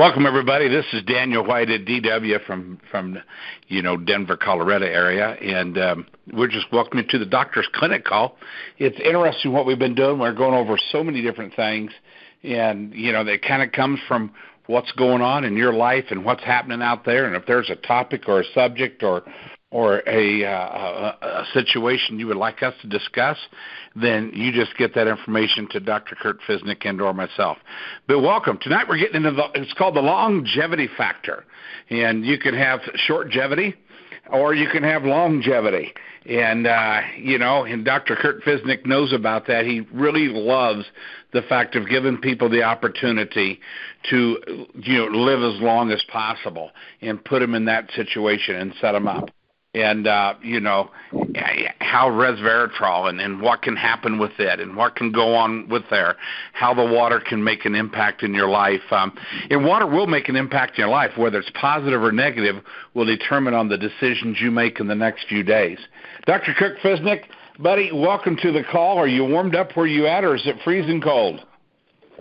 Welcome, everybody. This is Daniel White at DW from Denver, Colorado area, and we're just welcoming you to the Doctor's Clinic call. It's interesting what we've been doing. We're going over so many different things, and, that kind of comes from what's going on in your life and what's happening out there, and if there's a topic or a subject or a situation you would like us to discuss, then you just get that information to Dr. Kurt Fisnick and or myself. But welcome. Tonight we're getting into it's called the longevity factor. And you can have shortgevity or you can have longevity. And, and Dr. Kurt Fisnick knows about that. He really loves the fact of giving people the opportunity to, live as long as possible and put them in that situation and set them up. And, how resveratrol and what can happen with it and what can go on with there, how the water can make an impact in your life. And water will make an impact in your life, whether it's positive or negative, will determine on the decisions you make in the next few days. Dr. Kurt Fisnick, buddy, welcome to the call. Are you warmed up where you at, or is it freezing cold?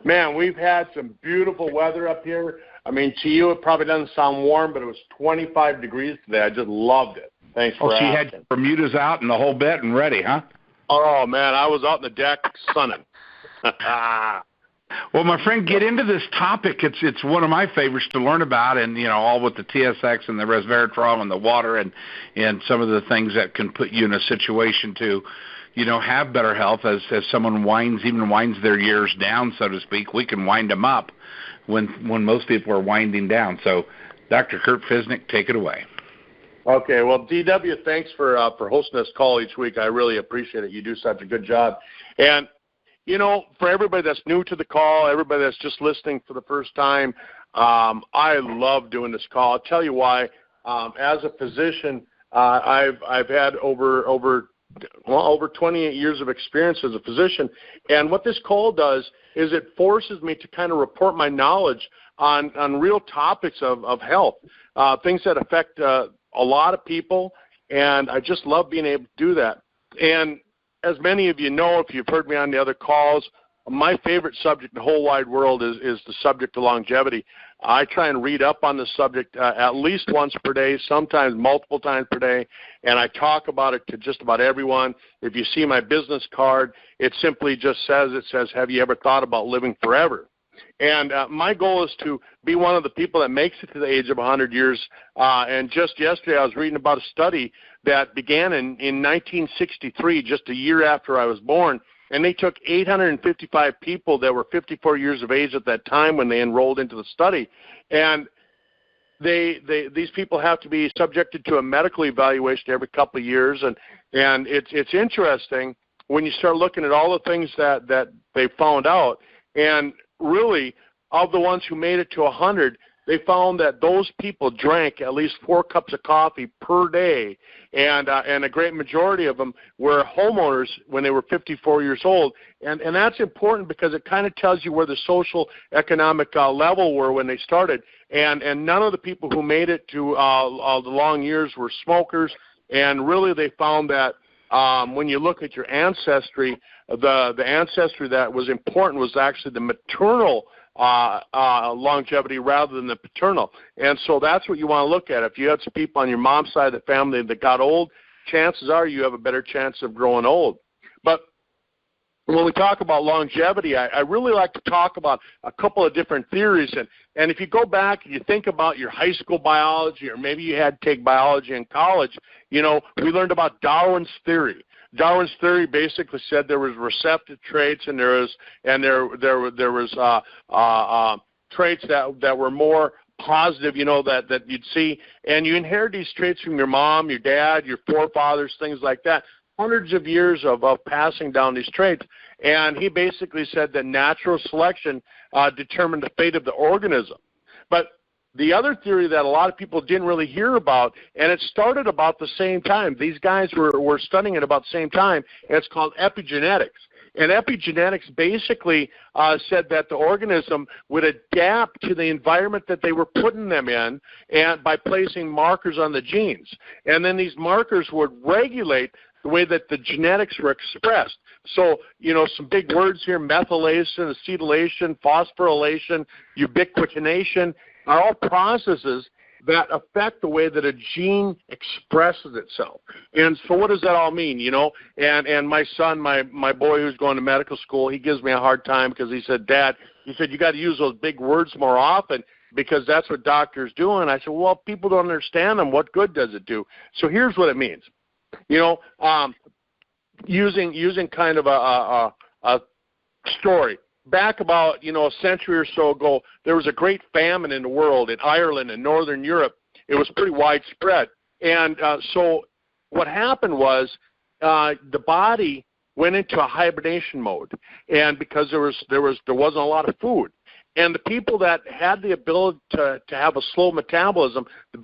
Man, we've had some beautiful weather up here. I mean, to you, it probably doesn't sound warm, but it was 25 degrees today. I just loved it. Thanks for asking. So you had Bermudas out and the whole bit and ready, huh? Oh, man, I was out on the deck sunning. Well, my friend, get into this topic. It's one of my favorites to learn about, and, all with the TSX and the resveratrol and the water and some of the things that can put you in a situation to, have better health as someone winds their years down, so to speak. We can wind them up when most people are winding down. So, Dr. Kurt Fisnick, take it away. Okay, well, DW, thanks for hosting this call each week. I really appreciate it. You do such a good job. And, for everybody that's new to the call, everybody that's just listening for the first time, I love doing this call. I'll tell you why. As a physician, I've had over 28 years of experience as a physician, and what this call does is it forces me to kind of report my knowledge on real topics of health, things that affect a lot of people, and I just love being able to do that. And as many of you know, if you've heard me on the other calls, my favorite subject in the whole wide world is the subject of longevity. I try and read up on the subject at least once per day, sometimes multiple times per day, and I talk about it to just about everyone. If you see my business card, it simply just says, have you ever thought about living forever? And my goal is to be one of the people that makes it to the age of 100 years. And just yesterday I was reading about a study that began in 1963, just a year after I was born. And they took 855 people that were 54 years of age at that time when they enrolled into the study. And these people have to be subjected to a medical evaluation every couple of years. And it's interesting when you start looking at all the things that they found out. And really, of the ones who made it to 100, they found that those people drank at least 4 cups of coffee per day, and a great majority of them were homeowners when they were 54 years old. And that's important because it kind of tells you where the social economic level were when they started. And none of the people who made it to the long years were smokers. And really, they found that when you look at your ancestry, the ancestry that was important was actually the maternal longevity rather than the paternal. And so that's what you want to look at. If you had some people on your mom's side of the family that got old, chances are you have a better chance of growing old. But when we talk about longevity, I really like to talk about a couple of different theories. And if you go back and you think about your high school biology, or maybe you had to take biology in college, we learned about Darwin's theory. Darwin's theory basically said there was receptive traits and there was traits that were more positive, that you'd see, and you inherit these traits from your mom, your dad, your forefathers, things like that. Hundreds of years of passing down these traits, and he basically said that natural selection determined the fate of the organism. But the other theory that a lot of people didn't really hear about, and it started about the same time. These guys were studying it about the same time, and it's called epigenetics. And epigenetics basically said that the organism would adapt to the environment that they were putting them in, and by placing markers on the genes. And then these markers would regulate the way that the genetics were expressed. So, some big words here: methylation, acetylation, phosphorylation, ubiquitination. are all processes that affect the way that a gene expresses itself. And so what does that all mean, you know? And my son, my boy who's going to medical school, he gives me a hard time because he said, Dad, he said, you got to use those big words more often because that's what doctors do. And I said, well, people don't understand them. What good does it do? So here's what it means. You know, using kind of a story. Back about, you know, a century or so ago, there was a great famine in the world in Ireland and Northern Europe. It was pretty widespread. And so what happened was the body went into a hibernation mode, and because there wasn't a lot of food. And the people that had the ability to have a slow metabolism, the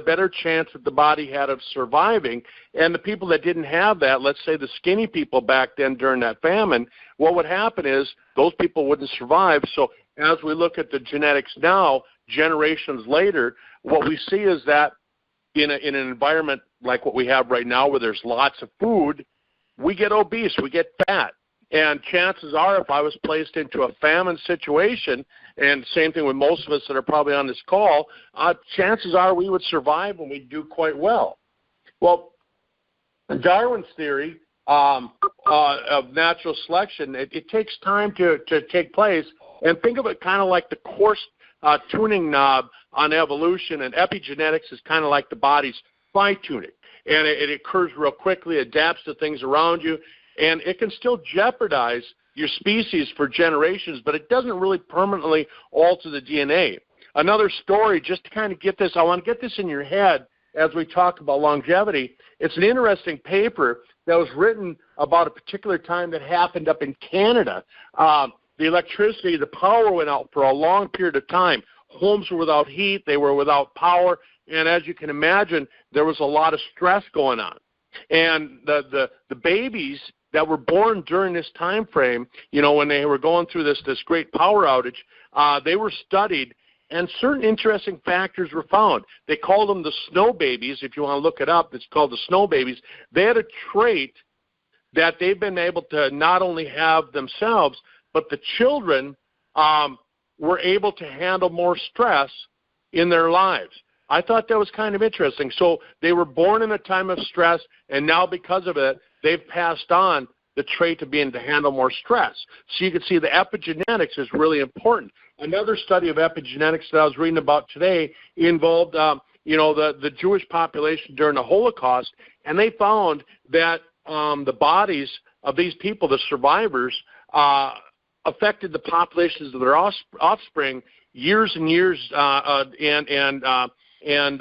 better chance that the body had of surviving. And the people that didn't have that, let's say the skinny people back then during that famine, what would happen is those people wouldn't survive. So as we look at the genetics now, generations later, what we see is that in an environment like what we have right now where there's lots of food, we get obese, we get fat. And chances are, if I was placed into a famine situation, and same thing with most of us that are probably on this call, chances are we would survive and we'd do quite well. Well, Darwin's theory of natural selection, it takes time to take place. And think of it kind of like the coarse tuning knob on evolution, and epigenetics is kind of like the body's fine-tuning. And it occurs real quickly, adapts to things around you, and it can still jeopardize your species for generations, but it doesn't really permanently alter the DNA. Another story, just to kind of get this, I want to get this in your head as we talk about longevity. It's an interesting paper that was written about a particular time that happened up in Canada. The electricity, the power went out for a long period of time. Homes were without heat, they were without power, and as you can imagine, there was a lot of stress going on. And the babies that were born during this time frame, you know, when they were going through this great power outage, they were studied, and certain interesting factors were found. They called them the snow babies. If you want to look it up, it's called the snow babies. They had a trait that they've been able to not only have themselves, but the children were able to handle more stress in their lives. I thought that was kind of interesting. So they were born in a time of stress, and now because of it, they've passed on the trait of being to handle more stress. So you can see the epigenetics is really important. Another study of epigenetics that I was reading about today involved, the Jewish population during the Holocaust, and they found that the bodies of these people, the survivors, affected the populations of their offspring years and years and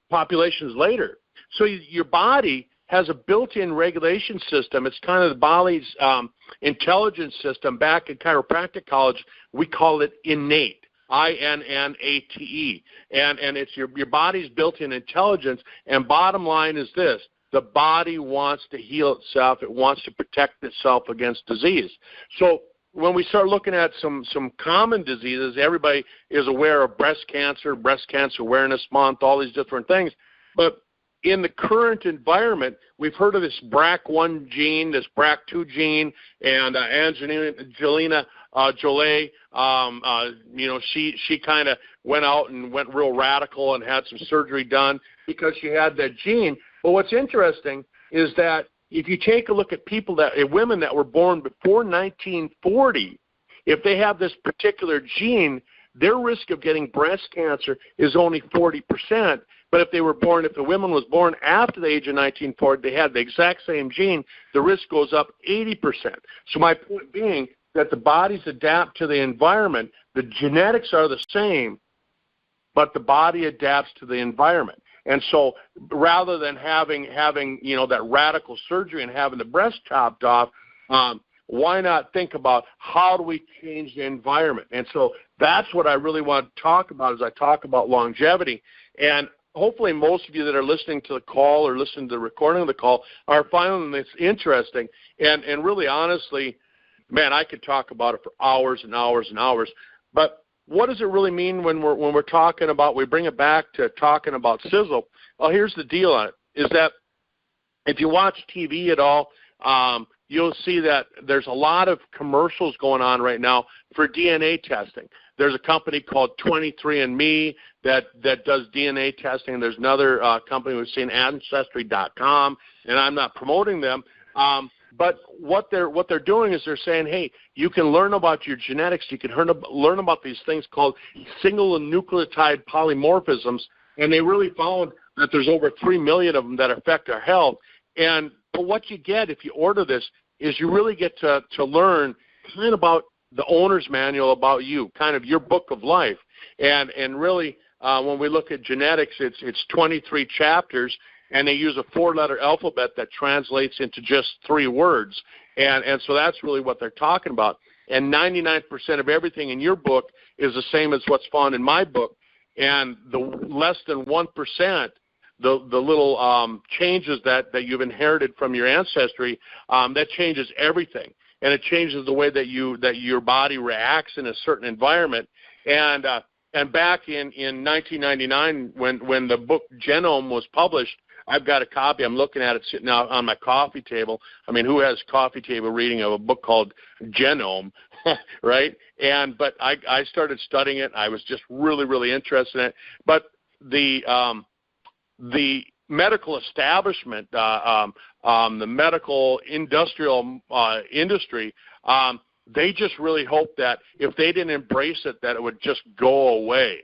populations later. So your body has a built-in regulation system. It's kind of the body's intelligence system. Back in chiropractic college, we call it innate, I-N-N-A-T-E. And it's your body's built-in intelligence. And bottom line is this: the body wants to heal itself. It wants to protect itself against disease. So when we start looking at some common diseases, everybody is aware of breast cancer awareness month, all these different things. But in the current environment, we've heard of this BRCA1 gene, this BRCA2 gene, and Angelina Jolie, she kind of went out and went real radical and had some surgery done because she had that gene. But what's interesting is that if you take a look at women that were born before 1940, if they have this particular gene, their risk of getting breast cancer is only 40%. But if the woman was born after the age of 1940, they had the exact same gene, the risk goes up 80%. So my point being that the bodies adapt to the environment. The genetics are the same, but the body adapts to the environment. And so rather than having that radical surgery and having the breast chopped off, why not think about how do we change the environment? And so that's what I really want to talk about as I talk about longevity. And hopefully most of you that are listening to the call or listening to the recording of the call are finding this interesting. And really honestly, man, I could talk about it for hours and hours and hours. But what does it really mean when we're talking about, we bring it back to talking about Sisel? Well, here's the deal on it, is that if you watch TV at all, you'll see that there's a lot of commercials going on right now for DNA testing. There's a company called 23andMe that does DNA testing. There's another company we've seen, Ancestry.com, and I'm not promoting them. But what they're doing is they're saying, hey, you can learn about your genetics. You can learn about these things called single nucleotide polymorphisms, and they really found that there's over 3 million of them that affect our health. But what you get if you order this is you really get to learn kind of about the owner's manual about you, kind of your book of life. And really, when we look at genetics, it's 23 chapters, and they use a 4-letter alphabet that translates into just 3 words. And so that's really what they're talking about. And 99% of everything in your book is the same as what's found in my book. And the less than 1%, the little changes that you've inherited from your ancestry, that changes everything. And it changes the way that your body reacts in a certain environment. And back in 1999, when the book Genome was published, I've got a copy. I'm looking at it sitting out on my coffee table. I mean, who has coffee table reading of a book called Genome, right? But I started studying it. I was just really, really interested in it. But the medical establishment, the medical industrial industry, they just really hoped that if they didn't embrace it, that it would just go away.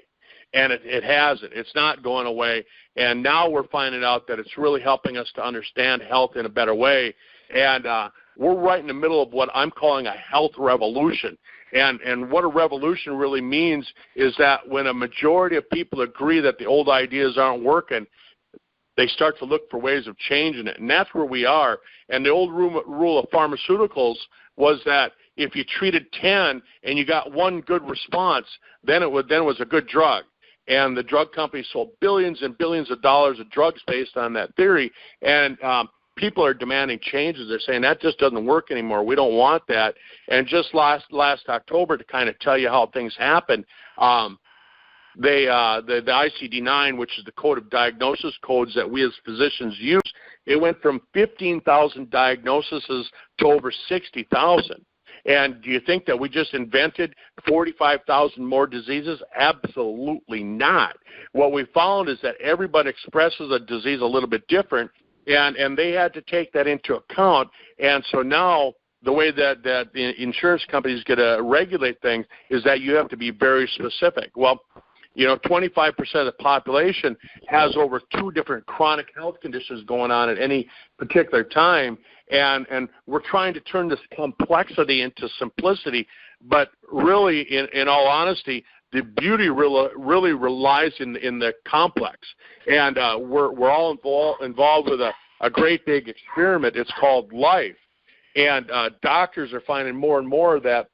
And it hasn't. It's not going away. And now we're finding out that it's really helping us to understand health in a better way. And we're right in the middle of what I'm calling a health revolution. And what a revolution really means is that when a majority of people agree that the old ideas aren't working, they start to look for ways of changing it. And that's where we are. And the old rule of pharmaceuticals was that if you treated 10 and you got one good response, then it was a good drug. And the drug companies sold billions and billions of dollars of drugs based on that theory. And people are demanding changes. They're saying that just doesn't work anymore. We don't want that. And just last October, to kind of tell you how things happen, the ICD-9, which is the code of diagnosis codes that we as physicians use, it went from 15,000 diagnoses to over 60,000. And do you think that we just invented 45,000 more diseases? Absolutely not. What we found is that everybody expresses a disease a little bit different, and they had to take that into account. And so now the way that the insurance companies get to regulate things is that you have to be very specific. Well, 25% of the population has over 2 different chronic health conditions going on at any particular time, and we're trying to turn this complexity into simplicity. But really, in all honesty, the beauty really relies in the complex. And we're all involved with a great big experiment. It's called life. And doctors are finding more and more that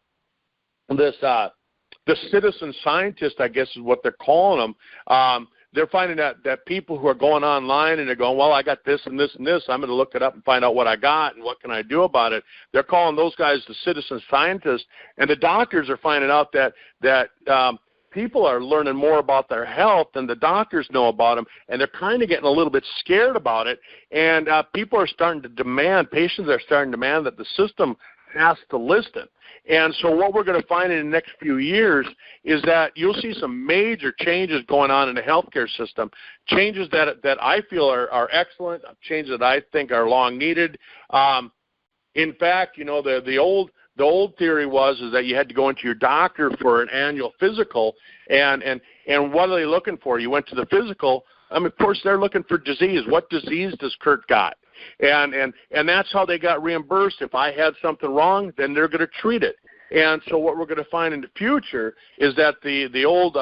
the citizen scientist, I guess is what they're calling them, they're finding that people who are going online and they're going, well, I got this and this and this, I'm going to look it up and find out what I got and what can I do about it. They're calling those guys the citizen scientists. And the doctors are finding out that people are learning more about their health than the doctors know about them, and they're kind of getting a little bit scared about it. And people are starting to demand, patients are starting to demand that the system has to listen. And so what we're going to find in the next few years is that you'll see some major changes going on in the healthcare system, changes that I feel are excellent, changes that I think are long needed. In fact, the old theory was that you had to go into your doctor for an annual physical, and what are they looking for? You went to the physical. Of course, they're looking for disease. What disease does Kurt got? And that's how they got reimbursed. If I had something wrong, then they're going to treat it. And so what we're going to find in the future is that the old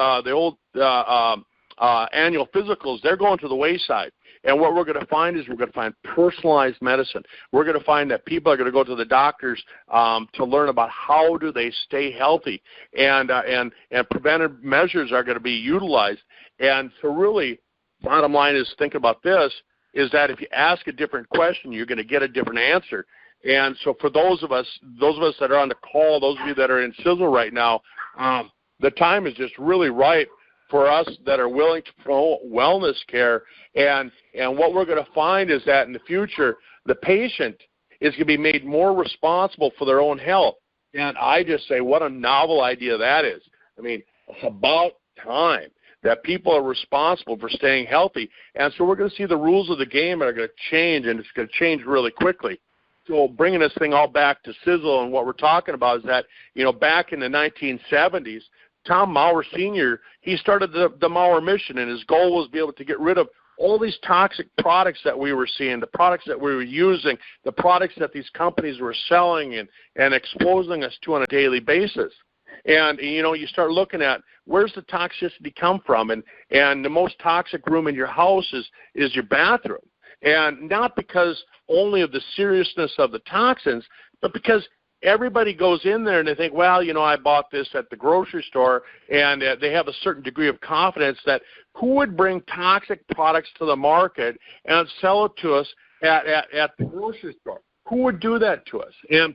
annual physicals, they're going to the wayside. And what we're going to find is we're going to find personalized medicine. We're going to find that people are going to go to the doctors to learn about how do they stay healthy, and preventive measures are going to be utilized. And so really, bottom line is, think about this, is that if you ask a different question, you're going to get a different answer. And so for those of us that are on the call, those of you that are in Sisel right now, the time is just really right for us that are willing to promote wellness care. And what we're going to find is that in the future, the patient is going to be made more responsible for their own health. And I just say, what a novel idea that is. I mean, it's about time that people are responsible for staying healthy. And so we're going to see the rules of the game are going to change, and it's going to change really quickly. So bringing this thing all back to Sisel and what we're talking about is that, back in the 1970s, Tom Maurer Sr., he started the Maurer mission, and his goal was to be able to get rid of all these toxic products that we were seeing, the products that we were using, the products that these companies were selling and exposing us to on a daily basis. And, you start looking at where's the toxicity come from, and the most toxic room in your house is your bathroom. And not because only of the seriousness of the toxins, but because everybody goes in there and they think, well, I bought this at the grocery store, and they have a certain degree of confidence that who would bring toxic products to the market and sell it to us at the grocery store? Who would do that to us? And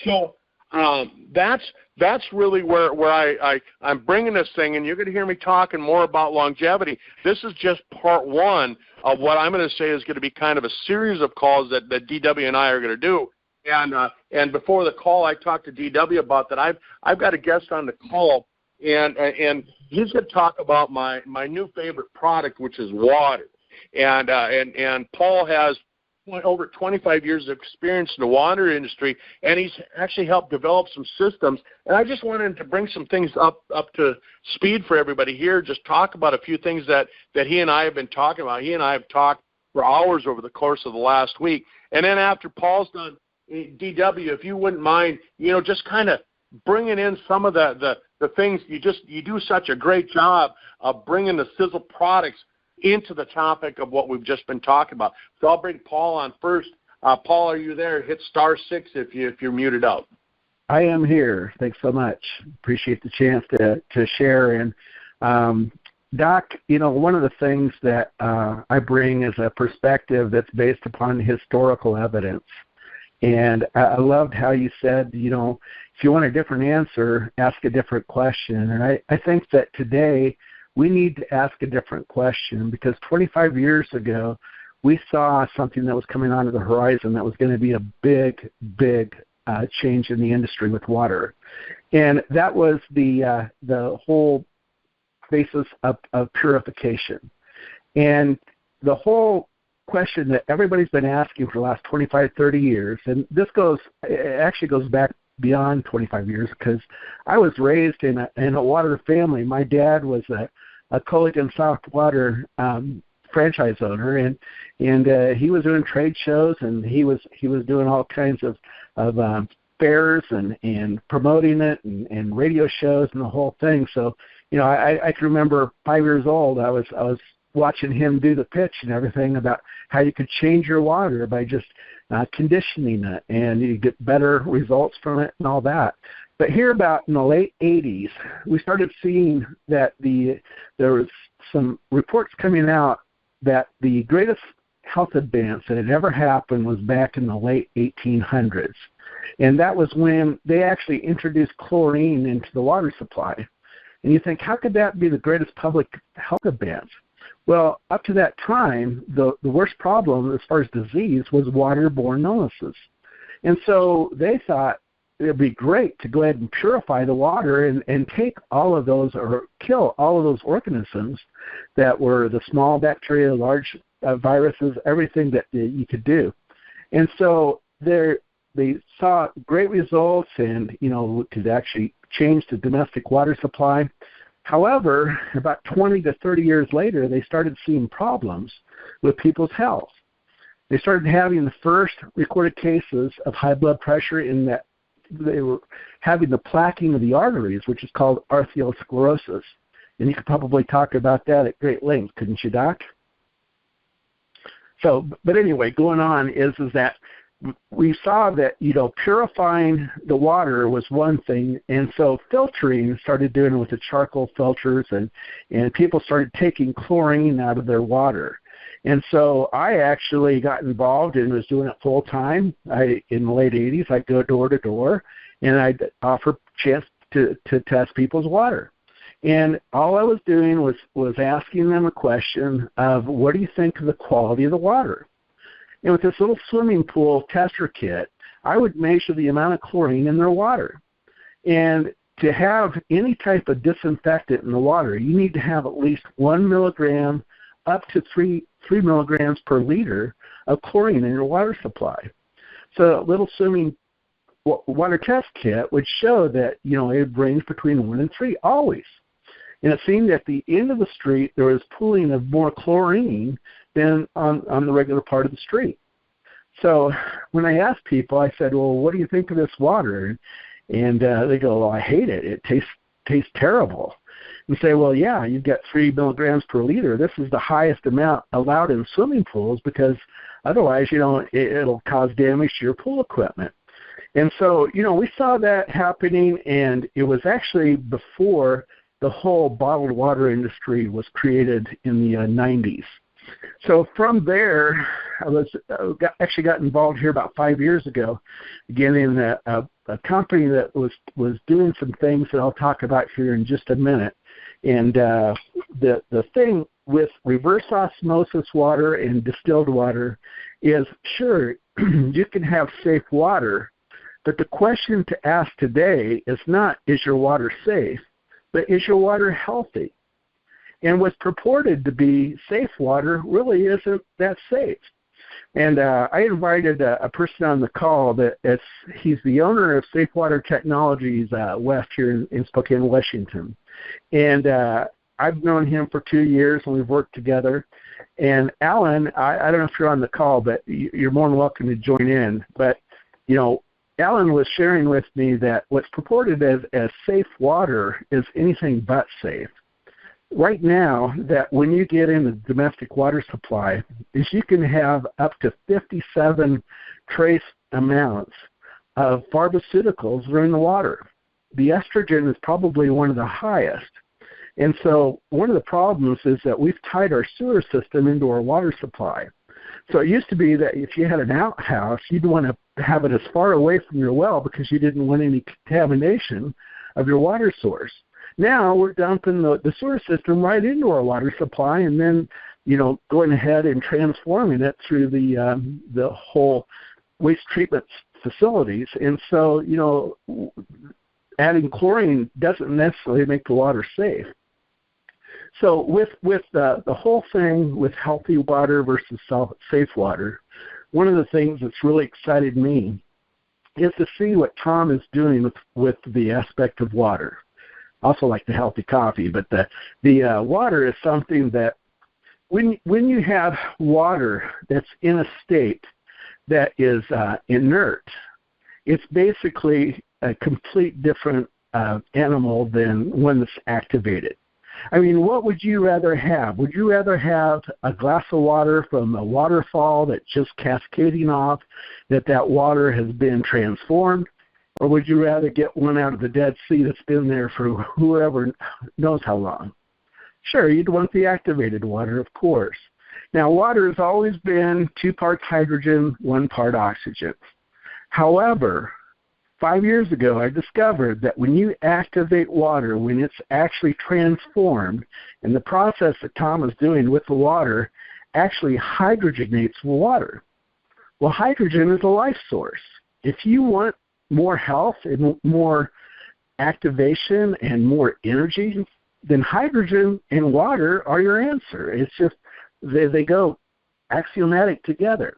so that's really where I'm bringing this thing, and you're going to hear me talking more about longevity. This is just part one of what I'm going to say is going to be kind of a series of calls that DW and I are going to do. And before the call, I talked to DW about that. I've got a guest on the call, and he's going to talk about my new favorite product, which is water. And Paul has over 25 years of experience in the water industry, and he's actually helped develop some systems. And I just wanted to bring some things up to speed for everybody here, just talk about a few things that he and I have been talking about. He and I have talked for hours over the course of the last week. And then after Paul's done, DW, if you wouldn't mind, just kind of bringing in some of the things. You do such a great job of bringing the Sisel products into the topic of what we've just been talking about. So I'll bring Paul on first. Paul, are you there? Hit *6 if you're muted out. I am here. Thanks so much. Appreciate the chance to share. And Doc, one of the things that I bring is a perspective that's based upon historical evidence. And I loved how you said, if you want a different answer, ask a different question. And I think that today we need to ask a different question, because 25 years ago we saw something that was coming onto the horizon that was going to be a big, big change in the industry with water. And that was the whole basis of purification. And the whole question that everybody's been asking for the last 25, 30 years, and it actually goes back beyond 25 years, because I was raised in a water family. My dad was a Culligan Soft Water franchise owner, and he was doing trade shows, and he was doing all kinds of fairs and promoting it and radio shows and the whole thing. So I can remember 5 years old, I was watching him do the pitch and everything about how you could change your water by just conditioning it, and you get better results from it and all that. But here about in the late 80s, we started seeing that there was some reports coming out that the greatest health advance that had ever happened was back in the late 1800s. And that was when they actually introduced chlorine into the water supply. And you think, how could that be the greatest public health advance? Well, up to that time, the worst problem as far as disease was waterborne illnesses. And so they thought it would be great to go ahead and purify the water and take all of those, or kill all of those organisms that were the small bacteria, large viruses, everything that you could do. And so they saw great results, and could actually change the domestic water supply. However, about 20 to 30 years later, they started seeing problems with people's health. They started having the first recorded cases of high blood pressure, in that they were having the plaquing of the arteries, which is called arteriosclerosis. And you could probably talk about that at great length, couldn't you, Doc? So, but anyway, going on is that we saw that, purifying the water was one thing, and so filtering started doing it with the charcoal filters, and people started taking chlorine out of their water. And so I actually got involved and was doing it full time. In the late 80s, I'd go door to door, and I'd offer chance to test people's water. And all I was doing was asking them a question of, what do you think of the quality of the water? And with this little swimming pool tester kit, I would measure the amount of chlorine in their water. And to have any type of disinfectant in the water, you need to have at least 1 milligram up to 3 milligrams per liter of chlorine in your water supply. So a little swimming water test kit would show that, it brings between 1 and 3 always. And it seemed at the end of the street there was pooling of more chlorine than on the regular part of the street. So when I asked people, I said, well, what do you think of this water? And they go, well, I hate it. It tastes terrible. And say, well, yeah, you've got 3 milligrams per liter. This is the highest amount allowed in swimming pools because otherwise, it'll cause damage to your pool equipment. And so, we saw that happening, and it was actually before the whole bottled water industry was created in the 90s. So from there, I actually got involved here about 5 years ago, again in a company that was doing some things that I'll talk about here in just a minute. And the thing with reverse osmosis water and distilled water is, sure, you can have safe water, but the question to ask today is not, is your water safe, but is your water healthy? And what's purported to be safe water really isn't that safe. And I invited a person on the call he's the owner of Safe Water Technologies West here in Spokane, Washington. And I've known him for 2 years, and we've worked together. And Alan, I don't know if you're on the call, but you're more than welcome to join in. But, Alan was sharing with me that what's purported as safe water is anything but safe. Right now, that when you get in the domestic water supply, is you can have up to 57 trace amounts of pharmaceuticals that are in the water. The estrogen is probably one of the highest. And so one of the problems is that we've tied our sewer system into our water supply. So it used to be that if you had an outhouse, you'd want to have it as far away from your well because you didn't want any contamination of your water source. Now we're dumping the sewer system right into our water supply and then, going ahead and transforming it through the whole waste treatment facilities. And so, adding chlorine doesn't necessarily make the water safe. So with the whole thing with healthy water versus safe water, one of the things that's really excited me is to see what Tom is doing with the aspect of water. Also like the healthy coffee, but the water is something that when you have water that's in a state that is inert, it's basically a complete different animal than one that's activated. I mean, what would you rather have? Would you rather have a glass of water from a waterfall that's just cascading off, that water has been transformed? Or would you rather get one out of the Dead Sea that's been there for whoever knows how long? Sure, you'd want the activated water, of course. Now, water has always been 2 parts hydrogen, 1 part oxygen. However, 5 years ago, I discovered that when you activate water, when it's actually transformed, and the process that Tom is doing with the water actually hydrogenates the water. Well, hydrogen is a life source. If you want more health and more activation and more energy, then hydrogen and water are your answer. It's just they go axiomatic together.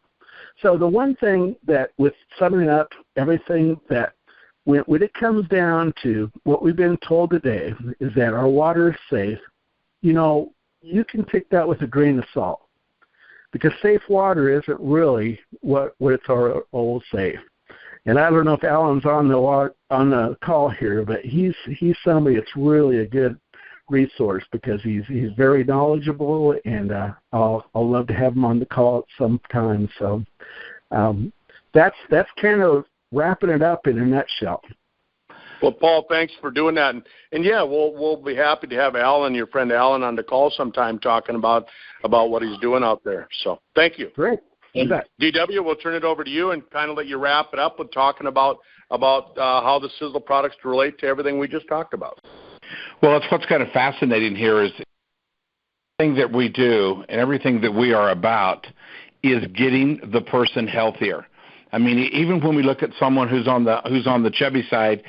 So the one thing that, with summing up everything, that when it comes down to what we've been told today is that our water is safe, you can take that with a grain of salt, because safe water isn't really what it's all safe. And I don't know if Alan's on the call here, but he's somebody that's really a good resource because he's very knowledgeable, and I'll love to have him on the call at some time. So that's kind of wrapping it up in a nutshell. Well, Paul, thanks for doing that. And yeah, we'll be happy to have Alan, your friend Alan, on the call sometime talking about what he's doing out there. So thank you. Great. And DW, we'll turn it over to you and kind of let you wrap it up with talking about how the Sisel products relate to everything we just talked about. Well, it's what's kind of fascinating here is everything that we do and everything that we are about is getting the person healthier. I mean, even when we look at someone who's on the chubby side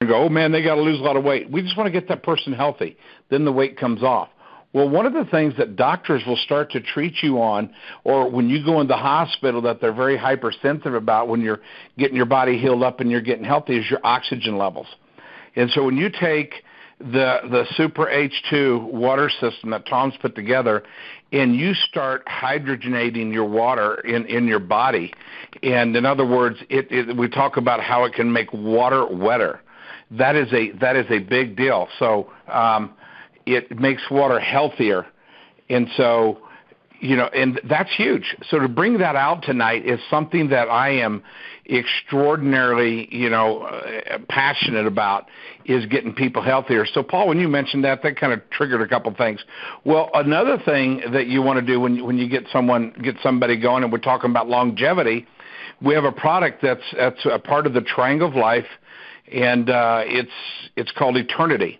and go, oh man, they got to lose a lot of weight. We just want to get that person healthy. Then the weight comes off. Well, one of the things that doctors will start to treat you on, or when you go in the hospital that they're very hypersensitive about when you're getting your body healed up and you're getting healthy, is your oxygen levels. And so when you take the Super H2 water system that Tom's put together, and you start hydrogenating your water in your body, and in other words, we talk about how it can make water wetter. That is a big deal. So it makes water healthier, and so and that's huge. So to bring that out tonight is something that I am extraordinarily, passionate about, is getting people healthier. So, Paul, when you mentioned that kind of triggered a couple things. Well, another thing that you want to do when you get somebody going, and we're talking about longevity, we have a product that's a part of the Triangle of Life, and it's called Eternity.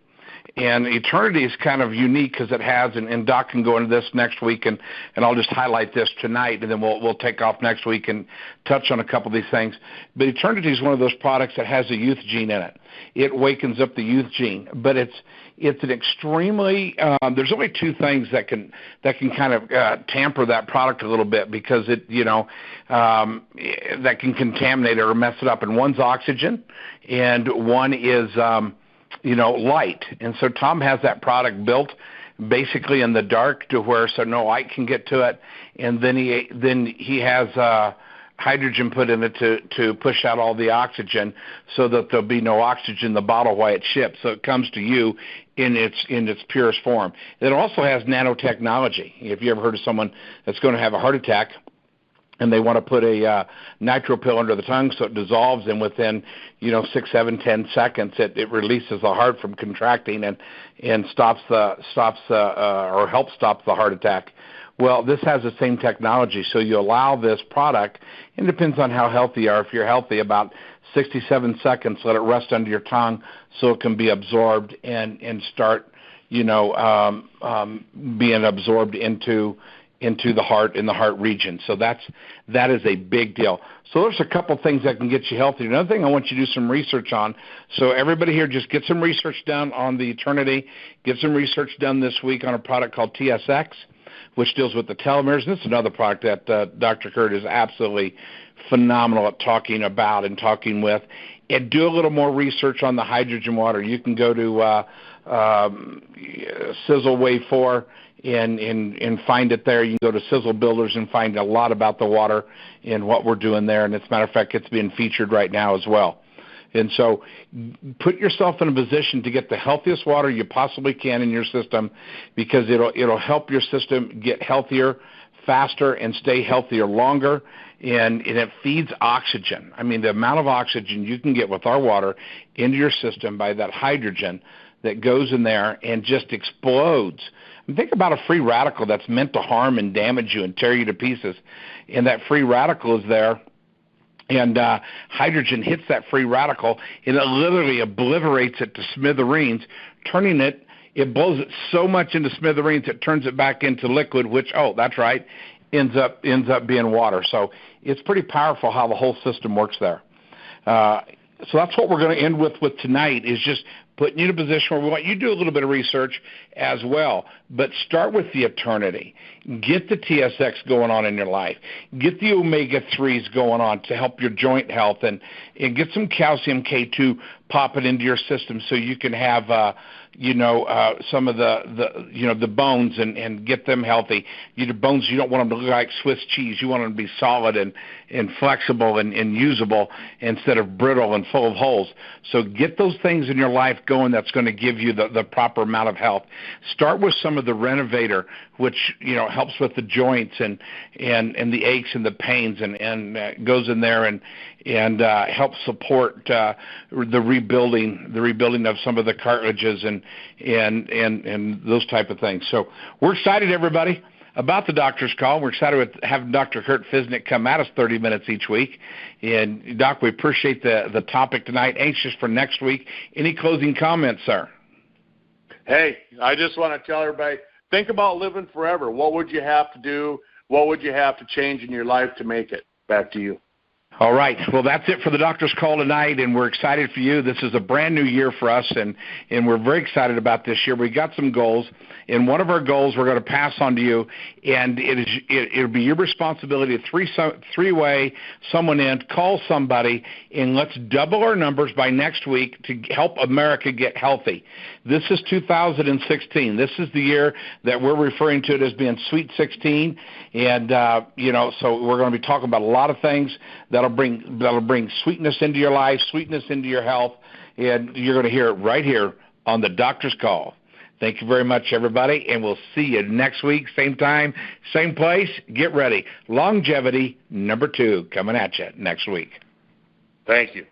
And Eternity is kind of unique because it has, and Doc can go into this next week, and I'll just highlight this tonight, and then we'll take off next week and touch on a couple of these things. But Eternity is one of those products that has a youth gene in it. It wakens up the youth gene, but it's an extremely. There's only two things that can kind of tamper that product a little bit, because it that can contaminate it or mess it up. And one's oxygen, and one is light. And so Tom has that product built basically in the dark to where so no light can get to it, and then he has hydrogen put in it to push out all the oxygen, so that there'll be no oxygen in the bottle while it ships, so it comes to you in its purest form. It also has nanotechnology. If you ever heard of someone that's going to have a heart attack, and they want to put a nitro pill under the tongue so it dissolves, and within 6, 7, 10 seconds it releases the heart from contracting and helps stop the heart attack. Well, this has the same technology, so you allow this product, and it depends on how healthy you are. If you're healthy, about 67 seconds, let it rest under your tongue so it can be absorbed and start being absorbed into the heart, in the heart region. So that is a big deal. So there's a couple things that can get you healthy. Another thing I want you to do some research on. So everybody here, just get some research done on the Eternity. Get some research done this week on a product called TSX, which deals with the telomeres. And this is another product that Dr. Kurt is absolutely phenomenal at talking about and talking with. And do a little more research on the hydrogen water. You can go to Sisel Wave 4 and find it there. You can go to Sisel Builders and find a lot about the water and what we're doing there. And as a matter of fact, it's being featured right now as well. And so put yourself in a position to get the healthiest water you possibly can in your system, because it'll help your system get healthier faster and stay healthier longer. And it feeds oxygen. I mean, the amount of oxygen you can get with our water into your system by that hydrogen that goes in there and just explodes. I mean, think about a free radical that's meant to harm and damage you and tear you to pieces. And that free radical is there, and hydrogen hits that free radical, and it literally obliterates it to smithereens, turning it blows it so much into smithereens it turns it back into liquid, which, that's right, ends up being water. So it's pretty powerful how the whole system works there. So that's what we're going to end with tonight, is just putting you in a position where we want you to do a little bit of research as well. But start with the Eternity. Get the TSX going on in your life. Get the omega-3s going on to help your joint health, and get some calcium K2 popping into your system so you can have some of the bones and get them healthy. The bones, you don't want them to look like Swiss cheese. You want them to be solid and flexible and usable instead of brittle and full of holes. So get those things in your life going that's going to give you the proper amount of health. Start with some of the Renovator, which helps with the joints and the aches and the pains, and goes in there and helps support the rebuilding of some of the cartilages and those type of things. So we're excited, everybody, about the doctor's call. We're excited with having Dr. Kurt Fisnick come at us 30 minutes each week. And Doc, we appreciate the topic tonight. Anxious for next week. Any closing comments, sir? Hey, I just want to tell everybody, think about living forever. What would you have to do? what would you have to change in your life to make it? Back to you. All right. Well, that's it for the doctor's call tonight, and we're excited for you. This is a brand new year for us, and we're very excited about this year. We got some goals, and one of our goals we're going to pass on to you, and it'll be your responsibility to three-way someone in, call somebody, and let's double our numbers by next week to help America get healthy. This is 2016. This is the year that we're referring to it as being Sweet 16, and so we're going to be talking about a lot of things that'll bring sweetness into your life, sweetness into your health, and you're going to hear it right here on the Doctor's Call. Thank you very much, everybody, and we'll see you next week, same time, same place. Get ready. Longevity number 2 coming at you next week. Thank you.